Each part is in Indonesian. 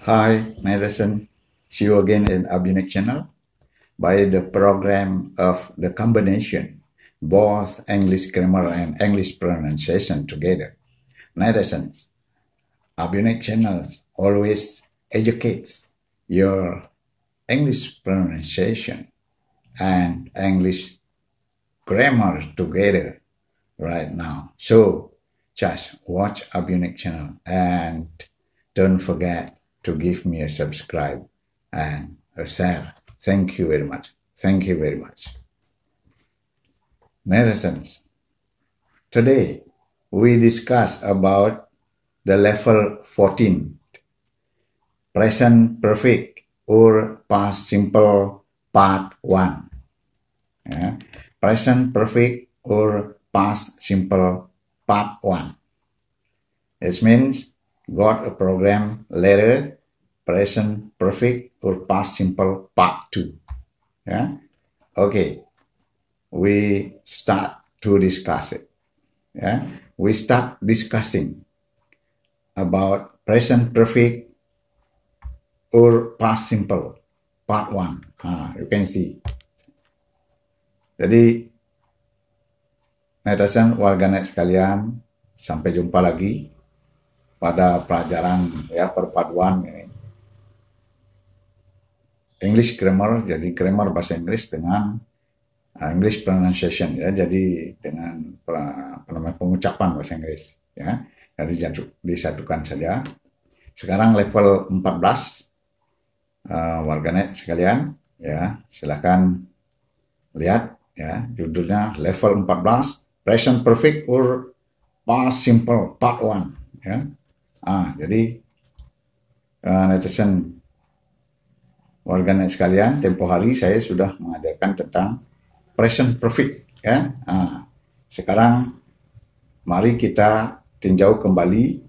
Hi, Madison. See you again in Abunic channel by the program of the combination, both English grammar and English pronunciation together. Madison, Abunic channel always educates your English pronunciation and English grammar together right now. So just watch Abunic channel and don't forget to give me a subscribe and a share. Thank you very much. Thank you very much. Netizens, today we discuss about the level 14, present perfect or past simple part 1. Yeah. Present perfect or past simple part 1. It means got a program later, present perfect or past simple part 2. Yeah. Okay. We start to discuss it. Yeah. We start discussing about present perfect or past simple part 1. You can see. Jadi netizen warganet sekalian, sampai jumpa lagi pada pelajaran ya perpaduan ini. English grammar, jadi grammar bahasa Inggris dengan English pronunciation ya, jadi dengan pengucapan bahasa Inggris ya. Jadi disatukan saja. Sekarang level 14 warganet sekalian ya, silakan lihat ya, judulnya level 14 present perfect or past simple part 1 ya. Jadi netizen warganet sekalian, tempo hari saya sudah mengajarkan tentang present perfect ya. Sekarang mari kita tinjau kembali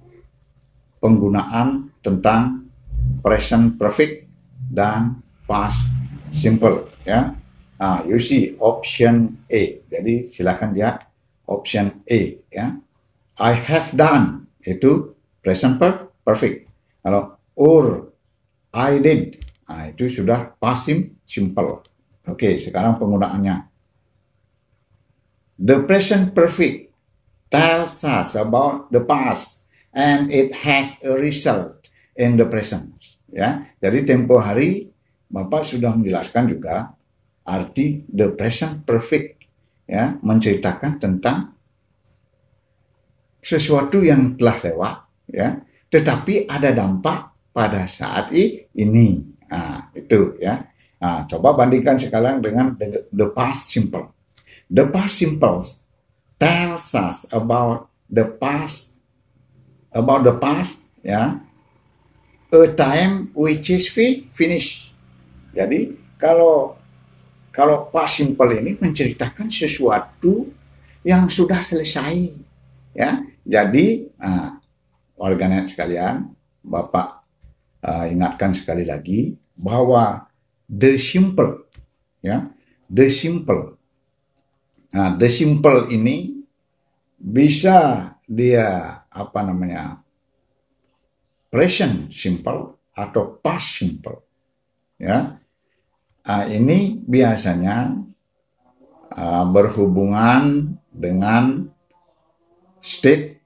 penggunaan tentang present perfect dan past simple ya. You see option A. Jadi silakan lihat option A ya. I have done itu present perfect. Kalau or I did, itu sudah past simple. Oke, sekarang penggunaannya. The present perfect tells us about the past and it has a result in the present. Ya, jadi tempo hari Bapak sudah menjelaskan juga arti the present perfect ya, menceritakan tentang sesuatu yang telah lewat ya, tetapi ada dampak pada saat ini. Itu ya. Coba bandingkan sekarang dengan the past simple. The past simple tells us about the past ya, a time which is finished. Jadi kalau past simple ini menceritakan sesuatu yang sudah selesai ya. Jadi warganet sekalian, Bapak ingatkan sekali lagi bahwa the simple ya, the simple ini bisa dia present simple atau past simple ya. Ini biasanya berhubungan dengan state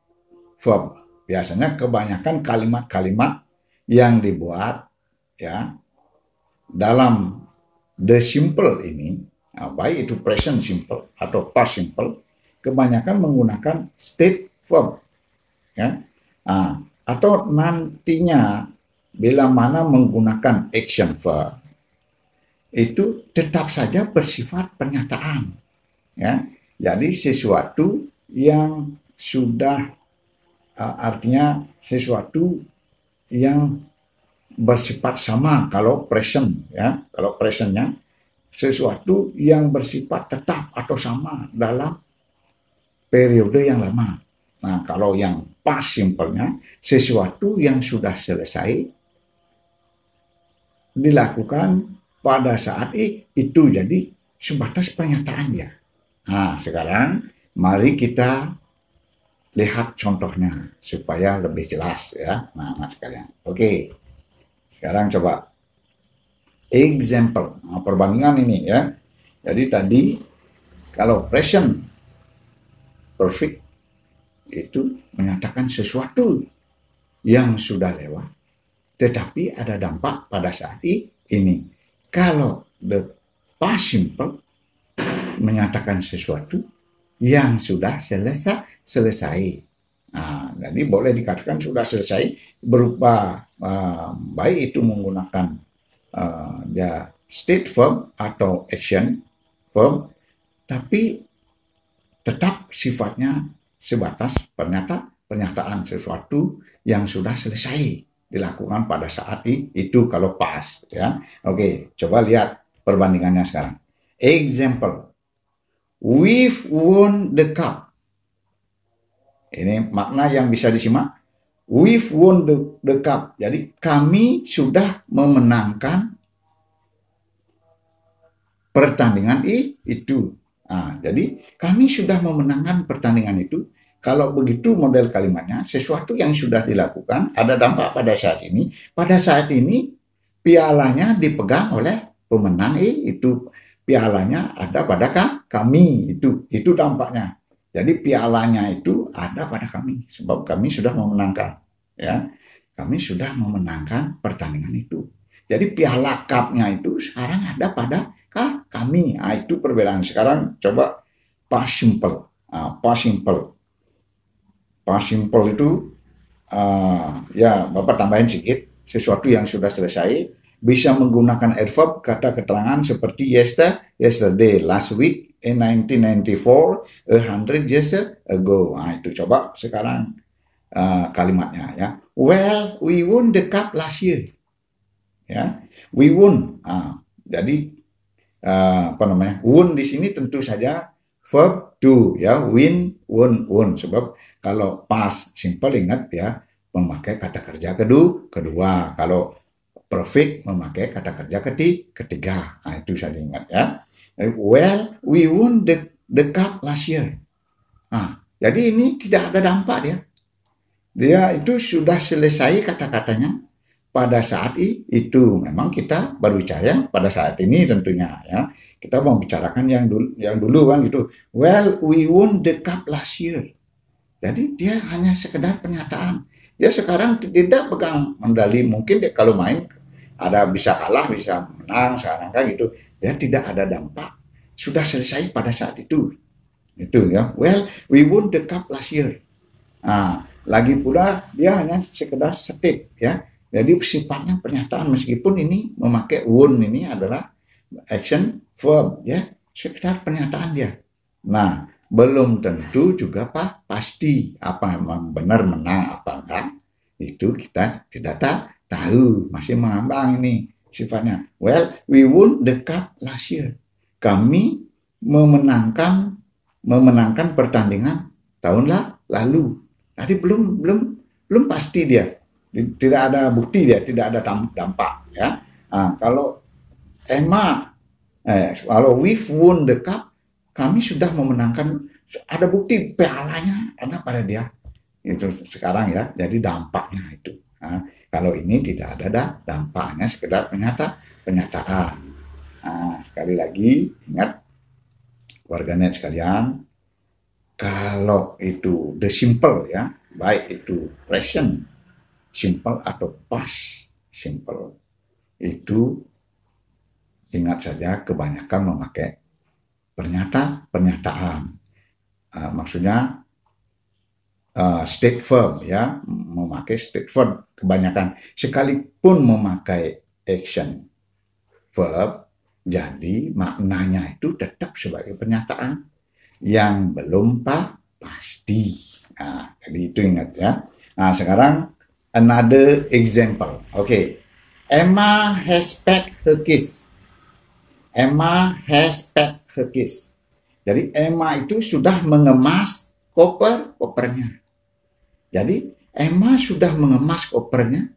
verb. Biasanya kebanyakan kalimat-kalimat yang dibuat ya dalam the simple ini, baik itu present simple atau past simple, kebanyakan menggunakan state verb ya. Atau nantinya bila mana menggunakan action verb, itu tetap saja bersifat pernyataan ya. Jadi sesuatu yang sudah artinya sesuatu yang bersifat sama kalau present ya. Kalau presentnya sesuatu yang bersifat tetap atau sama dalam periode yang lama. Nah, kalau yang past simple-nya sesuatu yang sudah selesai dilakukan pada saat itu, jadi sebatas pernyataan ya. Sekarang mari kita lihat contohnya supaya lebih jelas ya, nah sekalian. Oke. Sekarang coba example. Nah, perbandingan ini ya. Jadi tadi kalau present perfect itu menyatakan sesuatu yang sudah lewat, tetapi ada dampak pada saat ini. Kalau the past simple menyatakan sesuatu yang sudah selesai. Nah, jadi boleh dikatakan sudah selesai berupa baik itu menggunakan state verb atau action verb, tapi tetap sifatnya sebatas pernyataan sesuatu yang sudah selesai dilakukan pada saat itu kalau pas ya. Oke, coba lihat perbandingannya sekarang. Example, we've won the cup. Ini makna yang bisa disimak. We've won the cup. Jadi kami sudah memenangkan pertandingan itu. Nah, jadi kami sudah memenangkan pertandingan itu. Kalau begitu model kalimatnya, sesuatu yang sudah dilakukan ada dampak pada saat ini. Pada saat ini pialanya dipegang oleh pemenang itu. Pialanya ada pada kami itu dampaknya. Jadi pialanya itu ada pada kami sebab kami sudah memenangkan ya. Kami sudah memenangkan pertandingan itu. Jadi piala cupnya itu sekarang ada pada kami. Nah, itu perbedaan. Sekarang coba past simple. Past simple. Past simple itu ya Bapak tambahin sedikit, sesuatu yang sudah selesai bisa menggunakan adverb kata keterangan seperti yesterday, last week, in 1994, 100 years ago. Nah, itu coba sekarang kalimatnya ya. Well, we won the cup last year. Ya, we won. Jadi won di sini tentu saja verb to ya, win, won. Sebab kalau past simple ingat ya memakai kata kerja kedua. Kalau perfect memakai kata kerja ketiga. Nah, itu saya ingat ya. Well, we won the cup last year. Jadi ini tidak ada dampak dia. Dia itu sudah selesai kata-katanya pada saat itu. Memang kita baru bicara pada saat ini tentunya ya. Kita mau bicarakan yang dulu kan gitu. Well, we won the cup last year. Jadi dia hanya sekedar pernyataan. Dia sekarang tidak pegang medali. Mungkin dia kalau main ada bisa kalah, bisa menang, sekarang kan gitu. Ya tidak ada dampak. Sudah selesai pada saat itu. Itu ya. Well, we won the cup last year. Lagi pula dia hanya sekedar state ya. Jadi sifatnya pernyataan meskipun ini memakai won ini adalah action verb ya. Sekedar pernyataan dia. Nah, belum tentu juga pasti apa memang benar menang apa enggak. Itu kita tidak tahu, masih mengambang ini sifatnya. Well, we won the cup last year. Kami memenangkan pertandingan tahun lalu. Tadi belum pasti dia. Tidak ada bukti dia, tidak ada dampak ya. Kalau kalau we've won the cup, kami sudah memenangkan, ada bukti pialanya ada pada dia. Itu sekarang ya, jadi dampaknya itu. Kalau ini tidak ada dampaknya, sekedar pernyataan. Sekali lagi ingat warganet sekalian, kalau itu the simple ya, baik itu present simple atau past simple, itu ingat saja kebanyakan memakai pernyataan. Maksudnya state verb ya, memakai state verb kebanyakan, sekalipun memakai action verb, jadi maknanya itu tetap sebagai pernyataan yang belum pasti. Jadi itu ingat ya. Sekarang another example. Okay. Emma has packed her keys. Emma has packed her keys. Jadi Emma itu sudah mengemas kopernya. Jadi Emma sudah mengemas kopernya.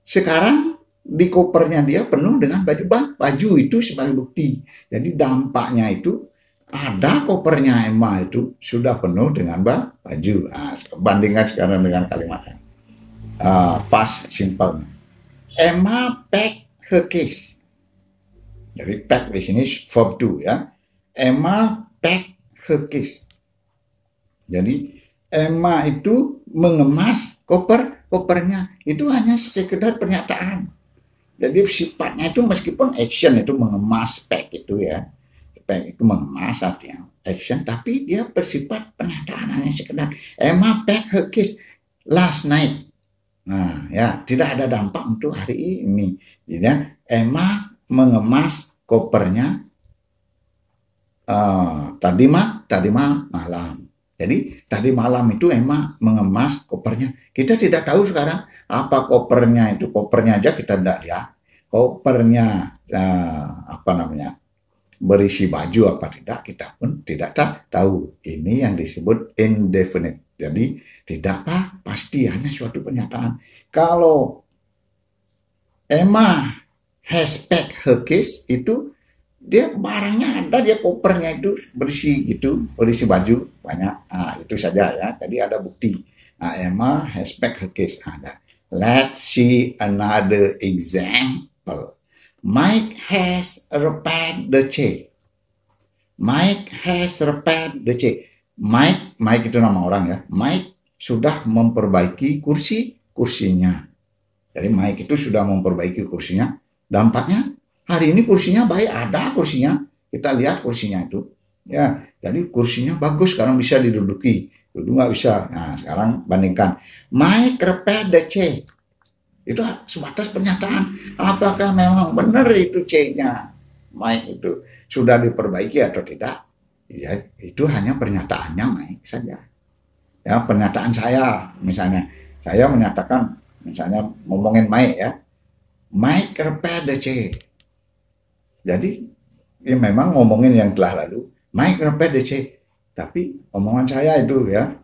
Sekarang di kopernya dia penuh dengan baju itu sebagai bukti. Jadi dampaknya itu ada kopernya Emma itu sudah penuh dengan baju. Bandingkan sekarang dengan kalimatnya. Past simple. Emma packed her case. Jadi pack di sini verb to ya. Emma packed her case. Jadi Emma itu mengemas kopernya. Itu hanya sekedar pernyataan. Jadi sifatnya itu meskipun action itu mengemas, pack itu ya. Pack itu mengemas artinya action, tapi dia bersifat pernyataan, hanya sekedar Emma packed her case last night. Nah, ya, tidak ada dampak untuk hari ini. Jadi, Emma mengemas kopernya tadi malam. Jadi, tadi malam itu Emma mengemas kopernya. Kita tidak tahu sekarang apa kopernya itu. Kopernya aja kita tidak lihat. Kopernya berisi baju apa tidak, kita pun tidak tahu. Ini yang disebut indefinite. Jadi tidak pasti, hanya suatu pernyataan. Kalau Emma has packed her case, itu dia barangnya ada, dia kopernya itu berisi baju banyak. Itu saja ya. Tadi ada bukti. Emma has packed her case. Ada. Let's see another example. Mike has repaired the chair. Mike has repaired the chair. Mike itu nama orang ya. Mike sudah memperbaiki kursinya. Jadi Mike itu sudah memperbaiki kursinya. Dampaknya hari ini kursinya baik, ada kursinya. Kita lihat kursinya itu. Ya, jadi kursinya bagus, sekarang bisa diduduki. Dulu nggak bisa. Nah, sekarang bandingkan. Mike repaired the chair. Itu sebatas pernyataan. Apakah memang benar itu C-nya? Mike itu sudah diperbaiki atau tidak? Ya, itu hanya pernyataannya Mike saja. Ya, pernyataan saya, misalnya saya menyatakan, misalnya ngomongin Mike ya, Mike repair the chair. Jadi ya memang ngomongin yang telah lalu, Mike repair the chair. Tapi omongan saya itu ya,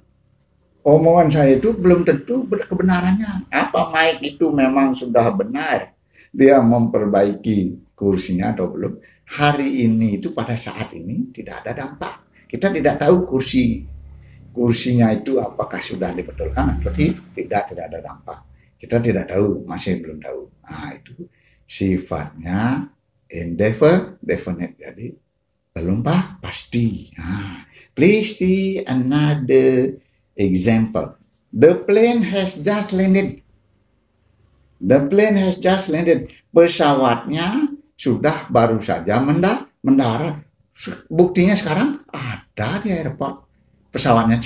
omongan saya itu belum tentu kebenarannya. Apa Mike itu memang sudah benar, dia memperbaiki kursinya atau belum? Hari ini itu pada saat ini tidak ada dampak. Kita tidak tahu kursinya itu apakah sudah dibetulkan atau tidak ada dampak. Kita tidak tahu, masih belum tahu. Nah, itu sifatnya indefinite, jadi belum pasti. Please see another example. The plane has just landed. The plane has just landed. Pesawatnya sudah baru saja mendarat. Buktinya sekarang ada di airport. Pesawatnya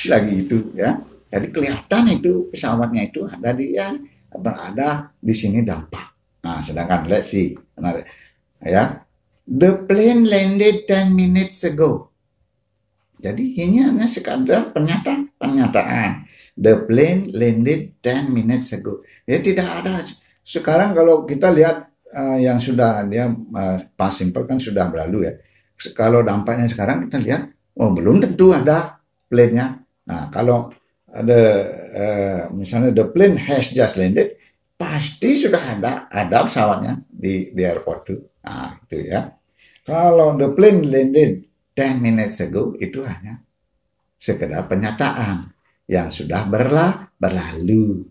lagi itu ya. Jadi kelihatan itu pesawatnya itu ada di sini dampak. Nah, sedangkan let's see. Ya. The plane landed 10 minutes ago. Jadi ini hanya sekadar pernyataan. The plane landed 10 minutes ago. Ya tidak ada. Sekarang kalau kita lihat yang sudah dia past simple kan sudah berlalu ya. Kalau dampaknya sekarang kita lihat, belum tentu ada plane-nya. Nah kalau ada misalnya the plane has just landed, pasti sudah ada pesawatnya di airport itu. Nah itu ya. Kalau the plane landed 10 minutes ago, itu hanya sekedar pernyataan yang sudah berlalu.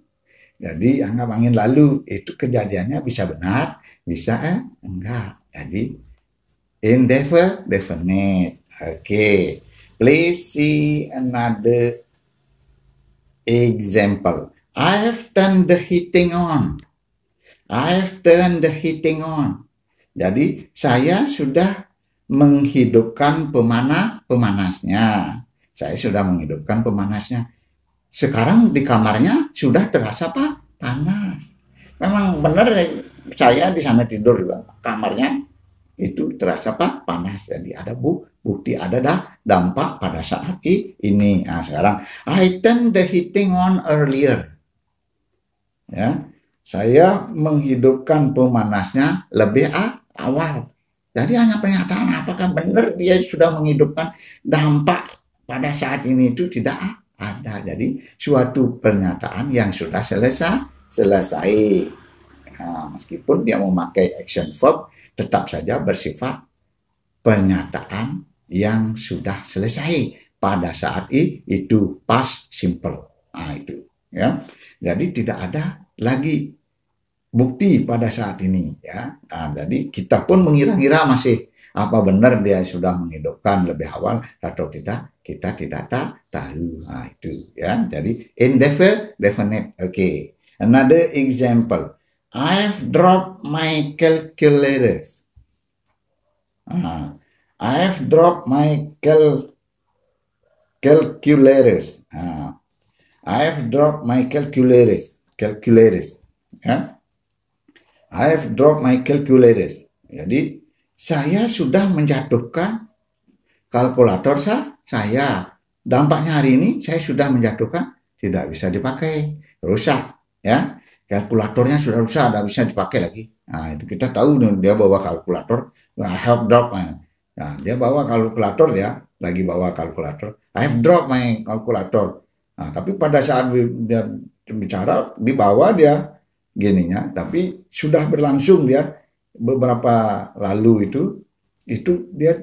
Jadi anggap angin lalu, itu kejadiannya bisa benar, bisa enggak. Jadi indefinite. Okay. Please see another example. I have turned the heating on. I have turned the heating on. Jadi saya sudah menghidupkan pemanasnya. Saya sudah menghidupkan pemanasnya. Sekarang di kamarnya sudah terasa panas. Memang benar saya di sana tidur juga. Kamarnya itu terasa panas. Jadi ada bukti, ada dampak pada saat ini. Nah, sekarang I turned the heating on earlier. Ya, saya menghidupkan pemanasnya lebih awal. Jadi hanya pernyataan, apakah benar dia sudah menghidupkan, dampak pada saat ini itu tidak ada. Jadi suatu pernyataan yang sudah selesai. Nah, meskipun dia memakai action verb, tetap saja bersifat pernyataan yang sudah selesai pada saat itu, past simple. Nah itu ya. Jadi tidak ada lagi bukti pada saat ini ya. Nah, jadi kita pun mengira-ngira masih apa benar dia sudah menghidupkan lebih awal atau tidak, kita tidak tahu. Nah, itu ya. Jadi indefinite. Okay. Another example. I've dropped my calculators. I've dropped my calculators. I've dropped my calculators. Ya. I've dropped my calculators. Jadi saya sudah menjatuhkan kalkulator saya. Dampaknya hari ini saya sudah menjatuhkan, tidak bisa dipakai, rusak ya. Kalkulatornya sudah rusak, tidak bisa dipakai lagi. Nah, itu kita tahu dia bawa kalkulator. I have dropped my. Nah, dia bawa kalkulator ya, lagi bawa kalkulator. I have dropped my kalkulator. Nah, tapi pada saat dia bicara di bawah dia gininya, tapi sudah berlangsung dia beberapa lalu itu dia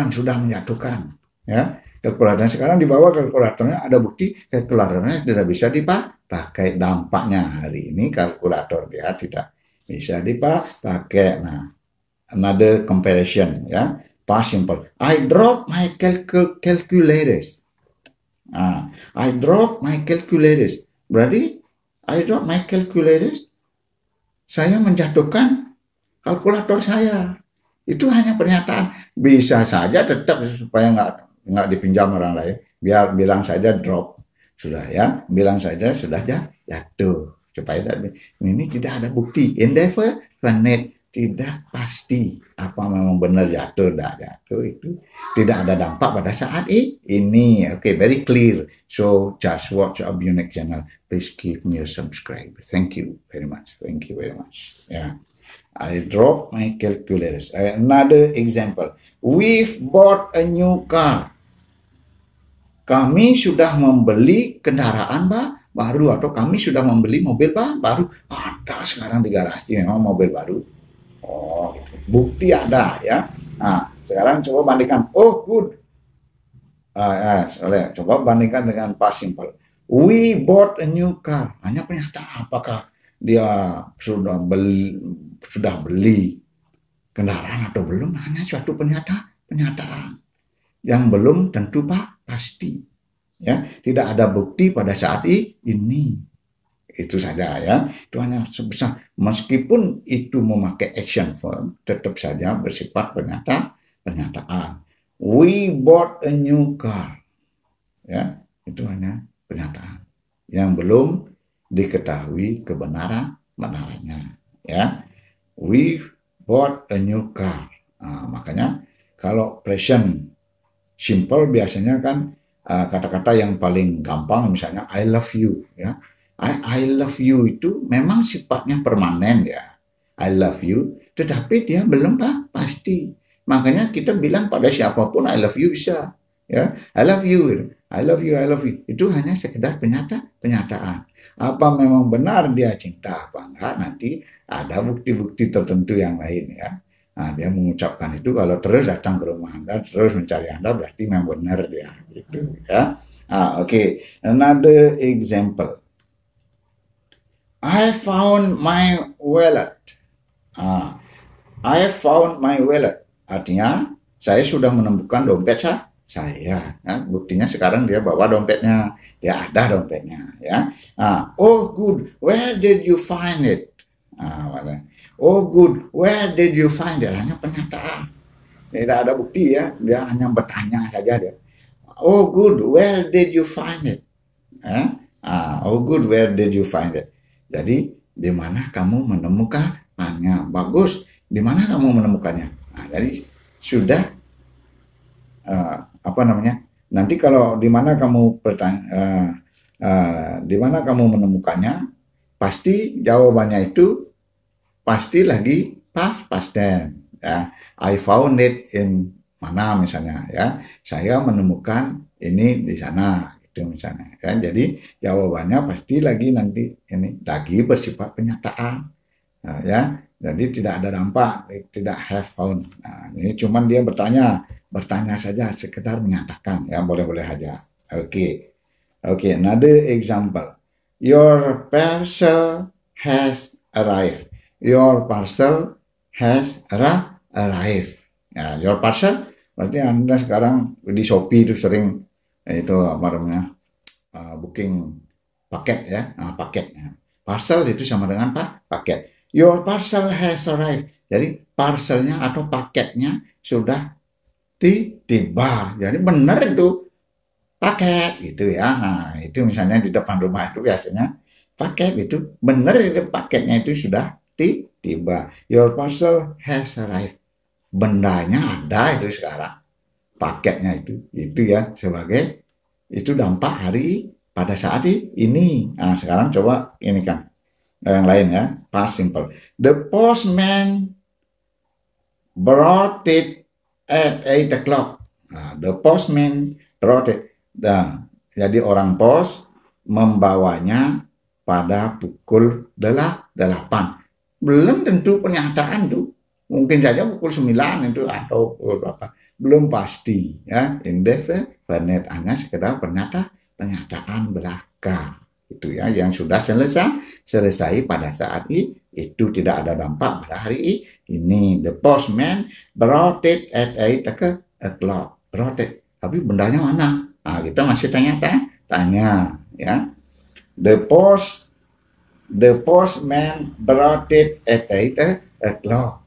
sudah menjatuhkan ya kalkulatornya. Sekarang di bawah kalkulatornya ada bukti kalkulatornya tidak bisa dipakai. Dampaknya hari ini kalkulator dia tidak bisa dipakai. Nah, another comparison ya, past simple. I drop my calculators. I drop my calculators. Berarti I drop my calculators. Saya menjatuhkan kalkulator saya. Itu hanya pernyataan. Bisa saja tetap supaya nggak dipinjam orang lain. Biar bilang saja drop. Sudah ya. Bilang saja sudah jatuh. Supaya ini tidak ada bukti. Indefinite. Tidak pasti apa memang benar jatuh, tidak jatuh, itu tidak ada dampak pada saat ini. Okay, very clear. So just watch Abunic channel. Please give me a subscribe. Thank you very much. Thank you very much. Yeah, I drop my calculators. Another example. We've bought a new car. Kami sudah membeli kendaraan baru, atau kami sudah membeli mobil baru. Ada sekarang di garasi memang mobil baru. Oh, bukti ada ya. Nah, sekarang coba bandingkan. Oh, good. Coba bandingkan dengan past simple. We bought a new car. Hanya pernyataan apakah dia sudah beli kendaraan atau belum. Hanya suatu pernyataan yang belum tentu pasti. Ya, tidak ada bukti pada saat ini. Itu saja ya, itu hanya sebesar, meskipun itu memakai action verb, tetap saja bersifat pernyataan. We bought a new car, ya, itu hanya pernyataan yang belum diketahui kebenarannya, ya. We bought a new car. Nah, makanya kalau present simple biasanya kan kata-kata yang paling gampang, misalnya I love you, ya. I love you itu memang sifatnya permanen ya. I love you, tetapi dia belum pasti. Makanya kita bilang pada siapapun I love you bisa. Ya, I love you, I love you, I love you. Itu hanya sekedar pernyataan. Apa memang benar dia cinta apa enggak? Nanti ada bukti-bukti tertentu yang lain ya. Nah, dia mengucapkan itu kalau terus datang ke rumah Anda, terus mencari Anda, berarti memang benar dia. Gitu ya. Okay. Another example. I found my wallet. I found my wallet. Artinya saya sudah menemukan dompet saya. Ya, buktinya sekarang dia bawa dompetnya. Dia ada dompetnya. Ya. Oh good. Where did you find it? Oh good. Where did you find it? Hanya pernyataan. Tidak ada bukti ya. Dia hanya bertanya saja dia. Oh good. Where did you find it? Oh good. Where did you find it? Jadi, di mana kamu menemukannya? Bagus. Di mana kamu menemukannya? Nah, jadi sudah Nanti kalau di mana kamu di mana kamu menemukannya, pasti jawabannya itu pasti lagi past tense. Ya. I found it in mana misalnya ya. Saya menemukan ini di sana. Misalnya ya, jadi jawabannya pasti lagi nanti ini lagi bersifat pernyataan ya, jadi tidak ada dampak, tidak have found. Nah, ini cuman dia bertanya saja, sekedar menyatakan ya, boleh aja. Okay, another example. Your parcel has arrived. Your parcel has arrived. Ya, your parcel berarti Anda sekarang di Shopee itu sering itu apa namanya booking paket ya, paketnya. Parcel itu sama dengan paket. Your parcel has arrived. Jadi parcelnya atau paketnya sudah tiba. Jadi benar itu paket gitu ya. Nah, itu misalnya di depan rumah itu biasanya paket itu benar itu paketnya itu sudah tiba. Your parcel has arrived. Bendanya ada itu sekarang. Paketnya itu ya sebagai itu dampak hari pada saat ini. Nah, sekarang coba ini kan yang lain ya, past simple. The postman brought it at 8 o'clock. Nah, the postman brought it. Nah, jadi orang pos membawanya pada pukul 8. Belum tentu pernyataan tuh. Mungkin saja pukul 9 itu atau berapa. Belum pasti ya. Indefinite hanya sekedar pernyataan belaka. Itu ya yang sudah selesai pada saat itu tidak ada dampak pada hari ini. The postman brought it at 8 o'clock. Brought it. Tapi bendanya mana? Nah, kita masih tanya ya. The postman brought it at 8 o'clock.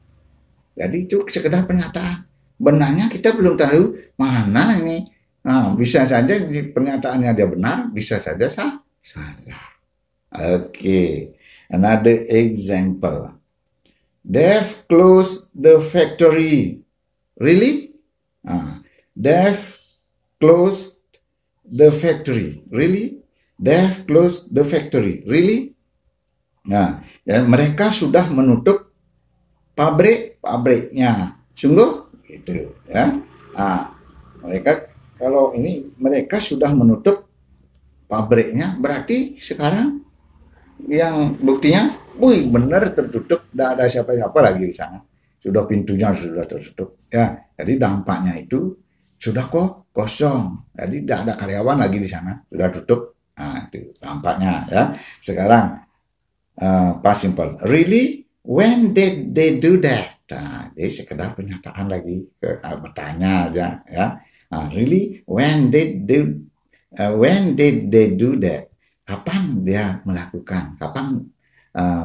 Jadi itu sekedar pernyataan. Benarnya kita belum tahu mana ini. Nah, bisa saja pernyataannya dia benar, bisa saja salah. Okay, another example. They've closed the factory. Really? They've closed the factory. Really? They've closed the factory. Really? Nah, dan mereka sudah menutup pabriknya. Sungguh? Gitu ya. Nah, mereka sudah menutup pabriknya, berarti sekarang yang buktinya, benar tertutup, tidak ada siapa-siapa lagi di sana. Sudah pintunya sudah tertutup. Ya, jadi dampaknya itu sudah kosong. Jadi tidak ada karyawan lagi di sana, sudah tutup. Nah, itu dampaknya ya. Sekarang past simple. Really? When did they do that? Nah, jadi sekedar pernyataan lagi, bertanya aja ya. Really? When did they do that? Kapan dia melakukan? Kapan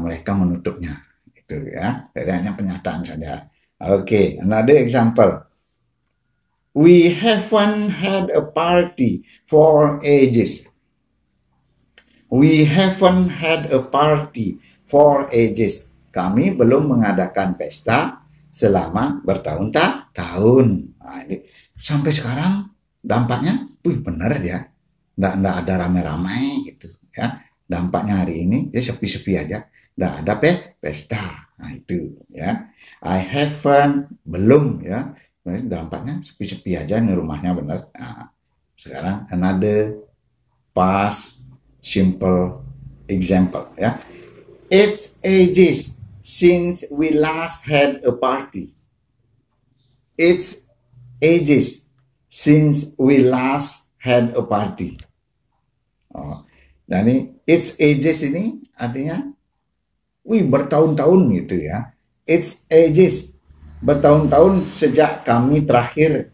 mereka menutupnya? Itu ya. Jadi hanya pernyataan saja. Okay, another example. We haven't had a party for ages. We haven't had a party for ages. Kami belum mengadakan pesta selama bertahun-tahun. Nah, ini sampai sekarang dampaknya, benar ya. Nggak ada ramai-ramai gitu ya. Dampaknya hari ini ya sepi-sepi aja, nggak ada pesta. Nah itu ya. I haven't, belum ya. Dampaknya sepi-sepi aja nih rumahnya, benar. Nah, sekarang another past simple example ya. It's ages since we last had a party. It's ages since we last had a party. Jadi it's ages ini artinya bertahun-tahun gitu ya. It's ages, bertahun-tahun sejak kami terakhir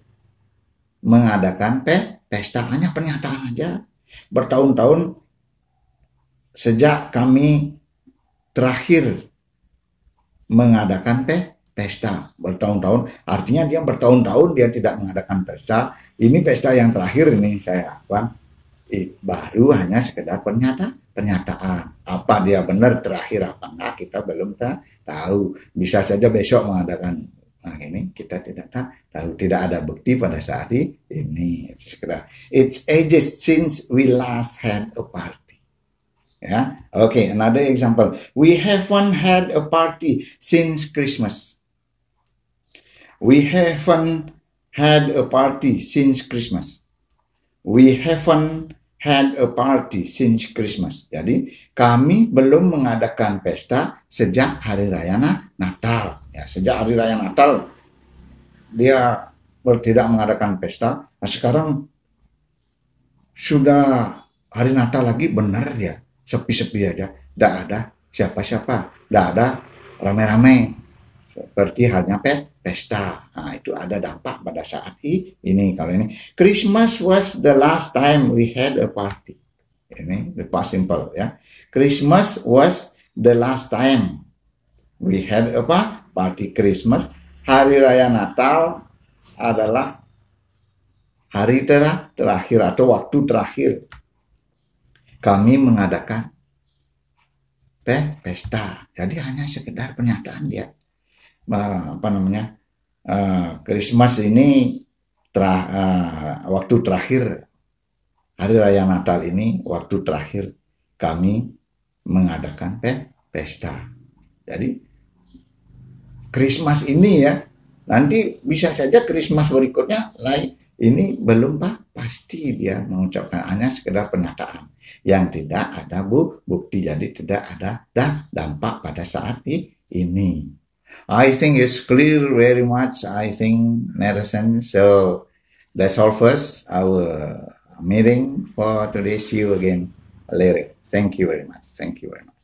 mengadakan pesta. Hanya pernyataan aja. Bertahun-tahun sejak kami terakhir mengadakan pesta. Bertahun-tahun artinya dia bertahun-tahun dia tidak mengadakan pesta. Ini pesta yang terakhir ini saya lakukan. Baru hanya sekedar pernyataan. Apa dia benar terakhir apa enggak, kita belum tahu. Bisa saja besok mengadakan. Nah, ini kita tidak tahu. Tidak ada bukti pada saat ini. Sekedar it's ages since we last had a party. Ya, okay. Another example. We haven't had a party since Christmas. We haven't had a party since Christmas. We haven't had a party since Christmas. Jadi kami belum mengadakan pesta sejak hari raya Natal. Ya, sejak hari raya Natal dia tidak mengadakan pesta. Nah, sekarang sudah hari Natal lagi, benar ya, sepi-sepi aja, tidak ada siapa-siapa. Tidak ada rame-rame seperti halnya pesta. Nah, itu ada dampak pada saat ini. Kalau ini Christmas was the last time we had a party. Ini the past simple ya. Christmas was the last time we had a party. Christmas, hari raya Natal adalah hari terakhir atau waktu terakhir kami mengadakan pesta. Jadi hanya sekedar pernyataan dia. Christmas ini waktu terakhir, hari raya Natal ini waktu terakhir kami mengadakan pesta. Jadi Christmas ini ya, nanti bisa saja Christmas berikutnya lain. Ini belum pasti dia mengucapkan, hanya sekedar pernyataan yang tidak ada bukti, jadi tidak ada dampak pada saat ini. I think it's clear very much, I think, Nelson. So that's all first, our meeting for today. See you again later. Thank you very much. Thank you very much.